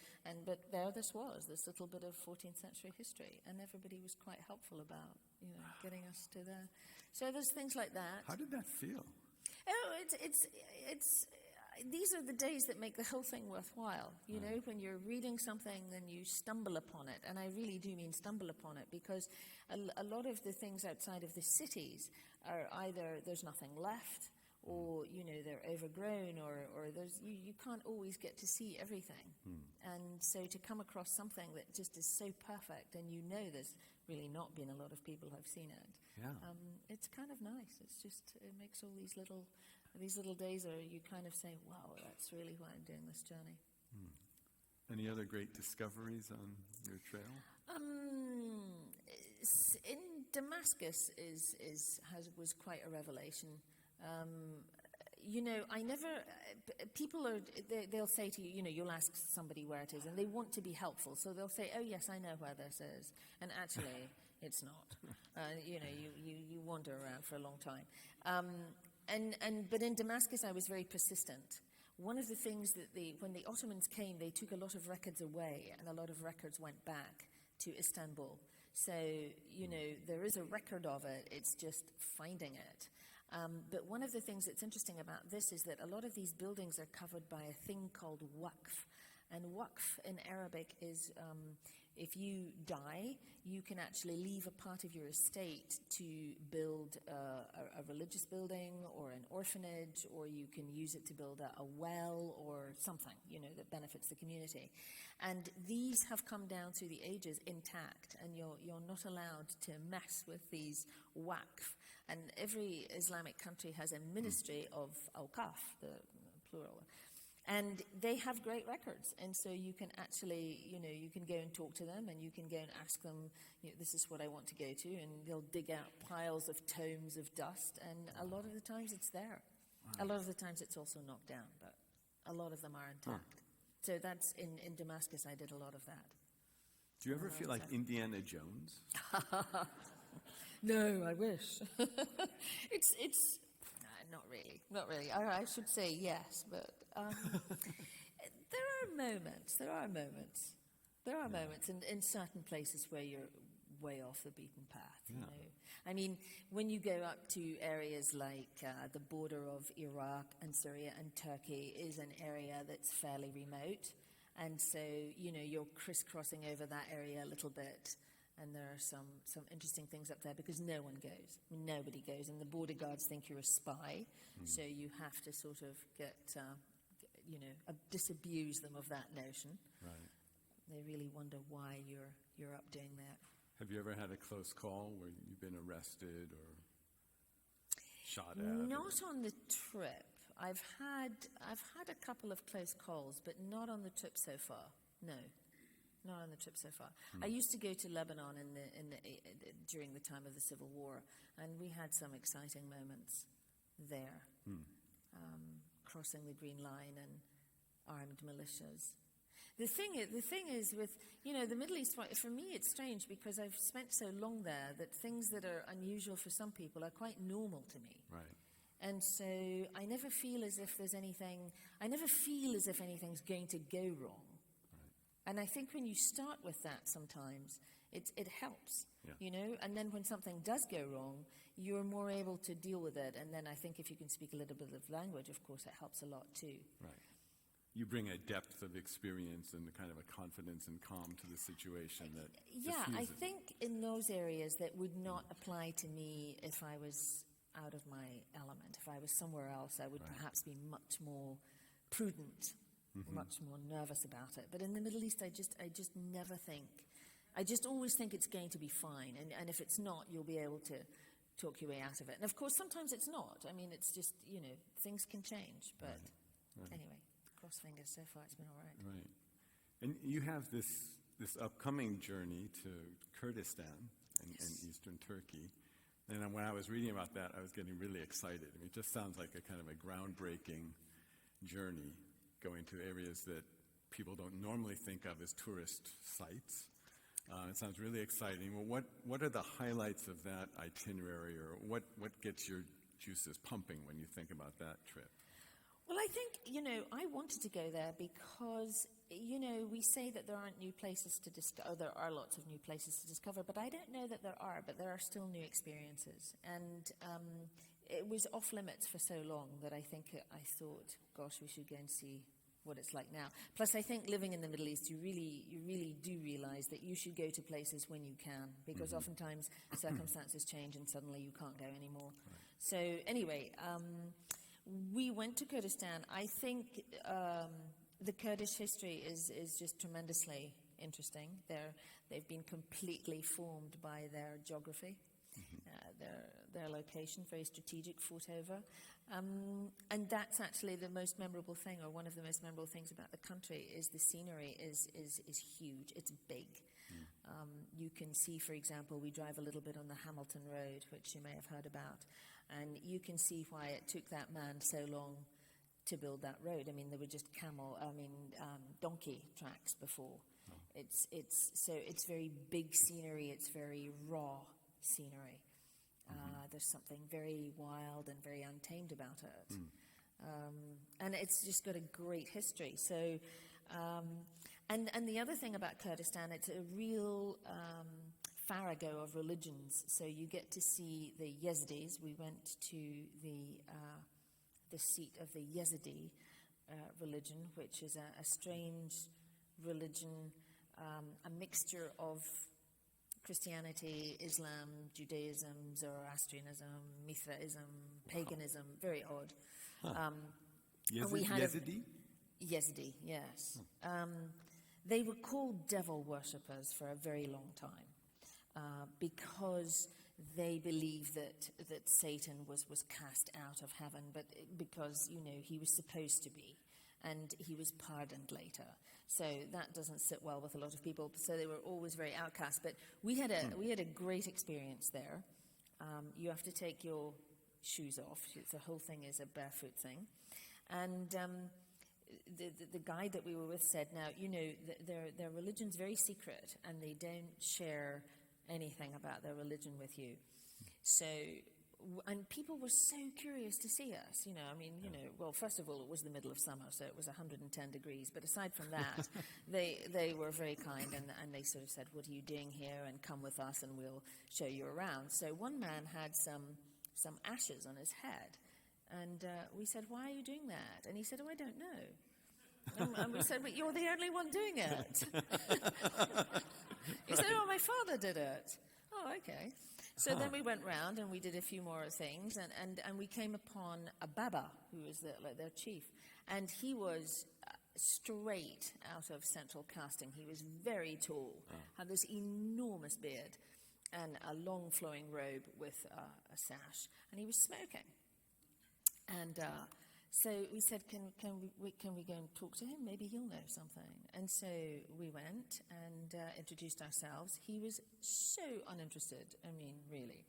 but there this was, this little bit of 14th century history, and everybody was quite helpful about, you know, getting us to there. So there's things like that. How did that feel? Oh, it's these are the days that make the whole thing worthwhile. You know, when you're reading something, then you stumble upon it. And I really do mean stumble upon it, because a lot of the things outside of the cities are either there's nothing left, or, you know, they're overgrown, or there's you can't always get to see everything. And so to come across something that just is so perfect, and you know there's really not been a lot of people who've seen it, it's kind of nice. It's just, it makes all these little days where you kind of say, wow, that's really why I'm doing this journey. Any other great discoveries on your trail? In Damascus was quite a revelation. You know, they'll say to you, you know, you'll ask somebody where it is, and they want to be helpful, so they'll say, oh yes, I know where this is, and actually it's not. You know, you wander around for a long time. But in Damascus I was very persistent. One of the things that when the Ottomans came, they took a lot of records away, and a lot of records went back to Istanbul. So, you know, there is a record of it, it's just finding it. But one of the things that's interesting about this is that a lot of these buildings are covered by a thing called waqf. And waqf in Arabic is If you die, you can actually leave a part of your estate to build a religious building or an orphanage, or you can use it to build a well or something, that benefits the community. And these have come down through the ages intact, and you're not allowed to mess with these waqf. And every Islamic country has a ministry of awqaf, the plural. And they have great records, and so you can actually, you can go and talk to them, and you can go and ask them, this is what I want to go to, and they'll dig out piles of tomes of dust, and a lot of the times it's there. A lot of the times it's also knocked down, but a lot of them are intact. So that's, in Damascus, I did a lot of that. Do you ever feel like Indiana Jones? No, I wish. It's not really. I should say yes, but there are moments in certain places where you're way off the beaten path. I mean, when you go up to areas like the border of Iraq and Syria and Turkey is an area that's fairly remote, and so you're crisscrossing over that area a little bit. And there are some interesting things up there because no one goes. Nobody goes. And the border guards think you're a spy. So you have to sort of disabuse them of that notion. Right. They really wonder why you're up doing that. Have you ever had a close call where you've been arrested or shot at? Not on the trip. I've had a couple of close calls, but not on the trip so far. No. Not on the trip so far. I used to go to Lebanon during the time of the Civil War, and we had some exciting moments there, crossing the Green Line and armed militias. The thing is with the Middle East. For me, it's strange because I've spent so long there that things that are unusual for some people are quite normal to me. Right. And so I never feel as if anything's going to go wrong. And I think when you start with that sometimes, it helps, and then when something does go wrong, you're more able to deal with it. And then I think if you can speak a little bit of language, of course, it helps a lot too. Right. You bring a depth of experience and kind of a confidence and calm to the situation that I think in those areas that would not apply to me if I was out of my element. If I was somewhere else, I would perhaps be much more prudent. Much more nervous about it. But in the Middle East, I just never think. I just always think it's going to be fine. And if it's not, you'll be able to talk your way out of it. And of course, sometimes it's not. I mean, it's just, things can change. But anyway, cross fingers, so far it's been all right. Right. And you have this upcoming journey to Kurdistan and eastern Turkey. And when I was reading about that, I was getting really excited. I mean, it just sounds like a kind of a groundbreaking journey, going to areas that people don't normally think of as tourist sites. It sounds really exciting. Well, what are the highlights of that itinerary, or what gets your juices pumping when you think about that trip? Well, I think, I wanted to go there because, we say that there aren't new places to discover. There are lots of new places to discover, but I don't know that there are, but there are still new experiences. And it was off limits for so long that I thought, gosh, we should go and see what it's like now. Plus, I think living in the Middle East, you really do realize that you should go to places when you can, because oftentimes circumstances change and suddenly you can't go anymore. Right. So anyway, we went to Kurdistan. I think the Kurdish history is just tremendously interesting. They've been completely formed by their geography. Their location, very strategic, fought over. And that's actually the most memorable thing, or one of the most memorable things about the country, is the scenery is huge. It's big. You can see, for example, we drive a little bit on the Hamilton Road, which you may have heard about, and you can see why it took that man so long to build that road. I mean, there were just donkey tracks before. Oh. It's very big scenery. It's very raw scenery. There's something very wild and very untamed about it. And it's just got a great history. So, and the other thing about Kurdistan, it's a real farrago of religions. So you get to see the Yazidis. We went to the seat of the Yazidi religion, which is a strange religion a mixture of Christianity, Islam, Judaism, Zoroastrianism, Mithraism, paganism, very odd. And we had Yazidi? Yazidi, yes. They were called devil worshippers for a very long time because they believed that Satan was cast out of heaven, but because, he was supposed to be, and he was pardoned later. So that doesn't sit well with a lot of people. So they were always very outcast. But we had a great experience there. You have to take your shoes off. The whole thing is a barefoot thing. And the guide that we were with said, now, their religion's very secret, and they don't share anything about their religion with you. So, and people were so curious to see us, well, first of all, it was the middle of summer, so it was 110 degrees. But aside from that, they were very kind, and they sort of said, what are you doing here? And come with us, and we'll show you around. So one man had some ashes on his head. And we said, why are you doing that? And he said, oh, I don't know. And we said, but you're the only one doing it. He said, oh, my father did it. Oh, okay. So then we went round and we did a few more things, and we came upon a Baba, who was their chief. And he was straight out of central casting. He was very tall, had this enormous beard and a long flowing robe with a sash. And he was smoking. And so we said, can we go and talk to him? Maybe he'll know something. And so we went and introduced ourselves. He was so uninterested. I mean, really.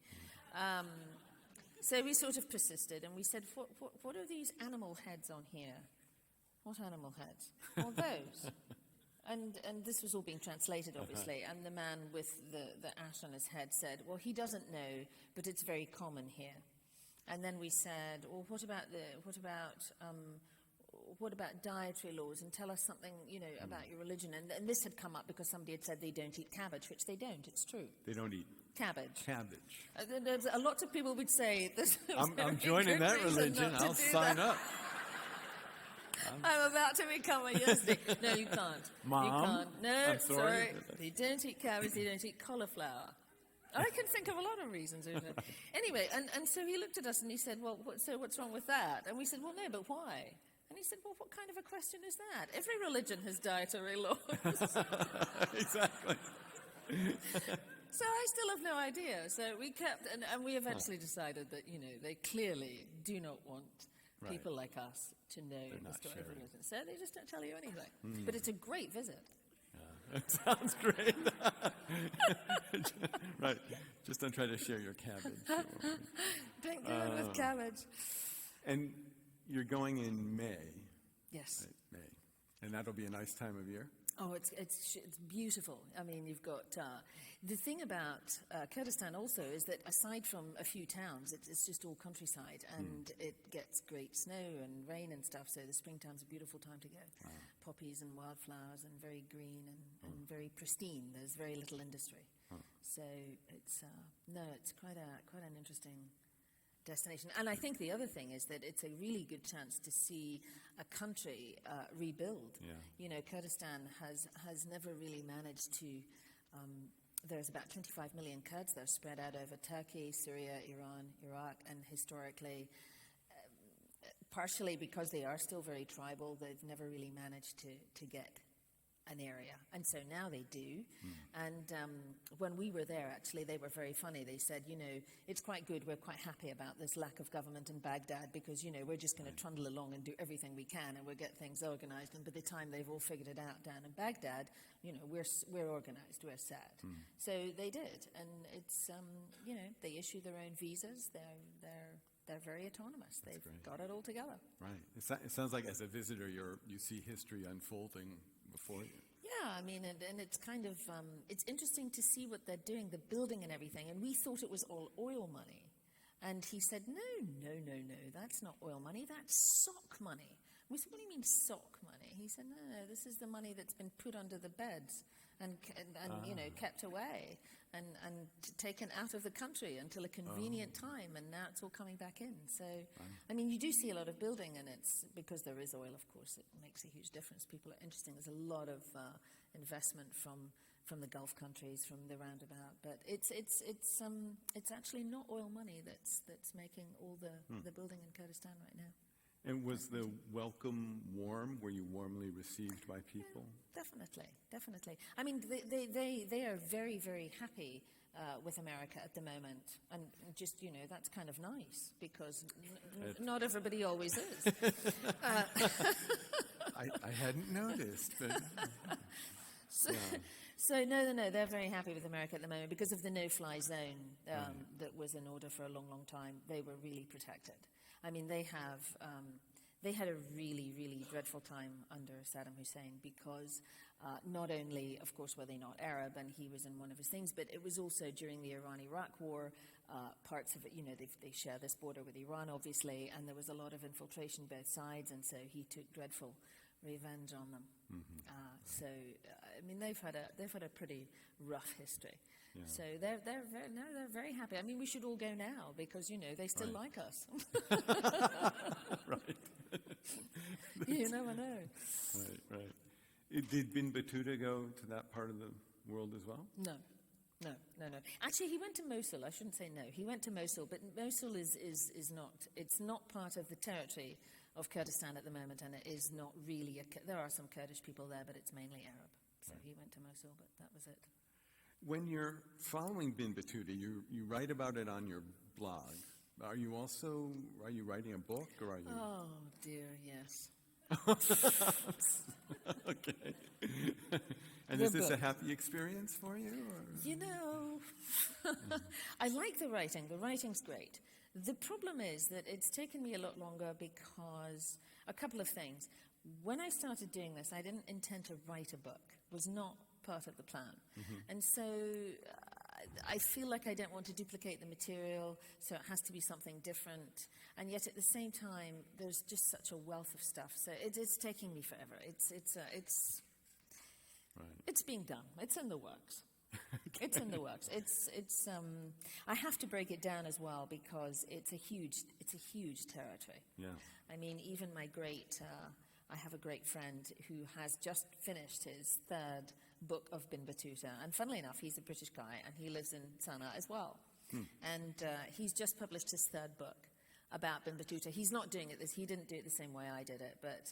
So we sort of persisted, and we said, what are these animal heads on here? What animal heads? Well, those. And this was all being translated, obviously. And the man with the ash on his head said, well, he doesn't know, but it's very common here. And then we said, well, what about dietary laws? And tell us something, about your religion. And this had come up because somebody had said they don't eat cabbage, which they don't. It's true. They don't eat cabbage. Cabbage. A lot of people would say this. I'm joining that religion. I'll sign up. I'm about to become a Yazidi. No, you can't. Mom? You can't. No, I'm sorry. They don't eat cabbage. They don't eat cauliflower. I can think of a lot of reasons. Anyway, and so he looked at us and he said, well, so what's wrong with that? And we said, well, no, but why? And he said, well, what kind of a question is that? Every religion has dietary laws. Exactly. So I still have no idea. So we kept, and we eventually decided that, they clearly do not want people like us to know the story of religion. So they just don't tell you anything. But it's a great visit. It sounds great. Right. Just don't try to share your cabbage. Don't do it with cabbage. And you're going in May. Yes. Right, May. And that'll be a nice time of year? Oh, it's beautiful. I mean, you've got... the thing about Kurdistan also is that aside from a few towns, it's just all countryside, and it gets great snow and rain and stuff, so the springtime's a beautiful time to go. Wow. Poppies and wildflowers and very green and very pristine. There's very little industry. So it's quite an interesting destination. And I think the other thing is that it's a really good chance to see a country rebuild. Yeah. Kurdistan has never really managed to... there's about 25 million Kurds. They're spread out over Turkey, Syria, Iran, Iraq, and historically, partially because they are still very tribal, they've never really managed to get an area. And so now they do. And when we were there, actually, they were very funny. They said, it's quite good. We're quite happy about this lack of government in Baghdad because, we're just going to trundle along and do everything we can and we'll get things organized. And by the time they've all figured it out down in Baghdad, we're organized, we're set. So they did. And it's, they issue their own visas. They're very autonomous. They've got it all together. Right. It sounds like as a visitor, you see history unfolding before you. Yeah, I mean, and it's kind of, it's interesting to see what they're doing, the building and everything. And we thought it was all oil money. And he said, no, that's not oil money, that's sock money. We said, what do you mean sock money? He said, no, this is the money that's been put under the beds and kept away and taken out of the country until a convenient time, and now it's all coming back in. So, I mean, you do see a lot of building, and it's because there is oil, of course, it makes a huge difference. People are interesting. There's a lot of investment from the Gulf countries, from the roundabout. But it's actually not oil money that's making all the building in Kurdistan right now. And was the welcome warm? Were you warmly received by people? Definitely, definitely. I mean, they are very, very happy with America at the moment. And just, that's kind of nice, because not everybody always is. I hadn't noticed, but... So no, they're very happy with America at the moment because of the no-fly zone that was in order for a long, long time. They were really protected. I mean, they had a really, really dreadful time under Saddam Hussein because not only, of course, were they not Arab, and he was in one of his things, but it was also during the Iran-Iraq war, parts of it, they share this border with Iran, obviously, and there was a lot of infiltration both sides, and so he took dreadful revenge on them. I mean, they've had a pretty rough history. Yeah. So they're very happy. I mean, we should all go now because they still like us. Right. You never know. Right. Did Bin Battuta go to that part of the world as well? No. Actually, he went to Mosul. I shouldn't say no. He went to Mosul, but Mosul is not. It's not part of the territory of Kurdistan at the moment, and it is not really. There are some Kurdish people there, but it's mainly Arab. So he went to Mosul, but that was it. When you're following Bin Battuta, you write about it on your blog. Are you writing a book, or are you? Oh dear, yes. Okay. And is this a happy experience for you? Or? I like the writing. The writing's great. The problem is that it's taken me a lot longer because a couple of things. When I started doing this, I didn't intend to write a book. It was not part of the plan. And so I feel like I don't want to duplicate the material, so it has to be something different. And yet at the same time, there's just such a wealth of stuff. So it's taking me forever. It's being done. It's in the works. Okay. It's in the works. I have to break it down as well because it's a huge territory. Yeah. I mean, even I have a great friend who has just finished his third book of Bin Battuta, and funnily enough, he's a British guy, and he lives in Sana'a as well. And he's just published his third book about Bin Battuta. He's not doing it he didn't do it the same way I did it, but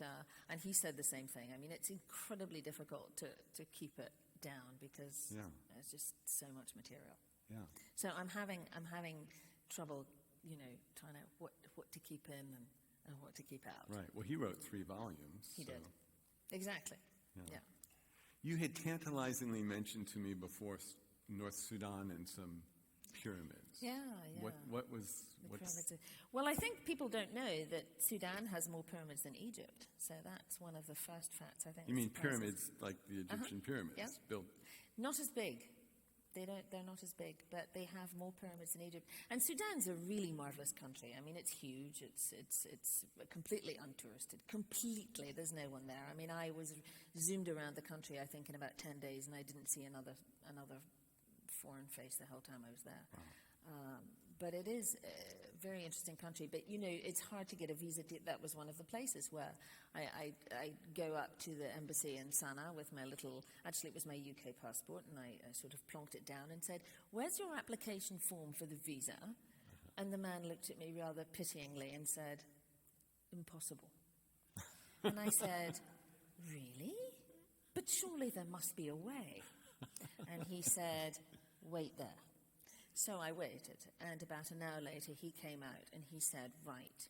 and he said the same thing. I mean, it's incredibly difficult to keep it down because there's just so much material. Yeah. So I'm having trouble, trying out what to keep in and what to keep out. Right. Well, he wrote 3 volumes. He did. Exactly. Yeah. You had tantalizingly mentioned to me before North Sudan and some pyramids. Yeah. What was... Well, I think people don't know that Sudan has more pyramids than Egypt. So that's one of the first facts, I think. You mean pyramids like the Egyptian pyramids built? Not as big. They're not as big, but they have more pyramids than Egypt. And Sudan's a really marvelous country. I mean, it's huge. It's completely untouristed. Completely. There's no one there. I mean, I was zoomed around the country, I think, in about 10 days, and I didn't see another foreign face the whole time I was there. Wow. But it is a very interesting country. But, it's hard to get a visa. That was one of the places where I go up to the embassy in Sana'a with my actually it was my UK passport, and I sort of plonked it down and said, "Where's your application form for the visa?" And the man looked at me rather pityingly and said, "Impossible." And I said, "Really? But surely there must be a way." And he said, "Wait there." So I waited, and about an hour later he came out and he said, "Right,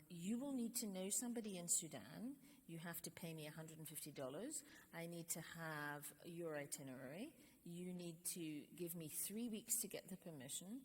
you will need to know somebody in Sudan. You have to pay me $150. I need to have your itinerary. You need to give me 3 weeks to get the permission.